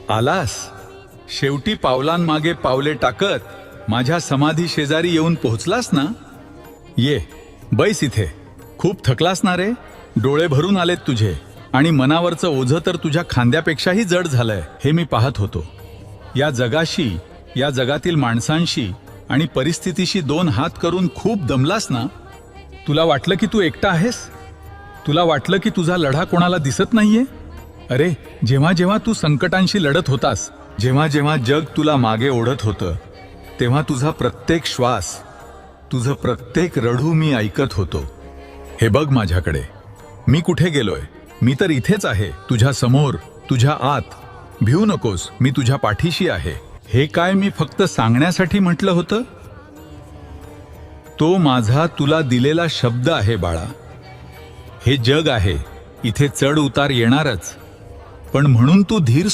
आलास शेवटी पावलांमागे पावले टाकत माझ्या समाधी शेजारी येऊन पोहोचलास ना. ये बैस इथे. खूप थकलास ना रे. डोळे भरून आलेत तुझे आणि मनावरचं ओझं तर तुझ्या खांद्यापेक्षाही जड झालंय हे मी पाहत होतो. या जगाशी, या जगातील माणसांशी आणि परिस्थितीशी दोन हात करून खूप दमलास ना. तुला वाटलं की तू एकटा आहेस. तुला वाटलं की तुझा लढा कोणाला दिसत नाहीये. अरे जेव्हा जेव्हा तू संकटांशी लढत होतास, जेव्हा जेव्हा जग तुला मागे ओढत होतं, तेव्हा तुझा प्रत्येक श्वास, तुझं प्रत्येक रडू मी ऐकत होतो. हे बघ माझ्याकडे. मी कुठे गेलोय. मी तर इथेच आहे, तुझ्या समोर, तुझ्या आत. भिवू नकोस, मी तुझ्या पाठीशी आहे. हे काय मी फक्त सांगण्यासाठी म्हटलं होतं. तो माझा तुला दिलेला शब्द आहे बाळा. हे जग आहे, इथे चढ उतार येणारच, पण म्हणून तू धीर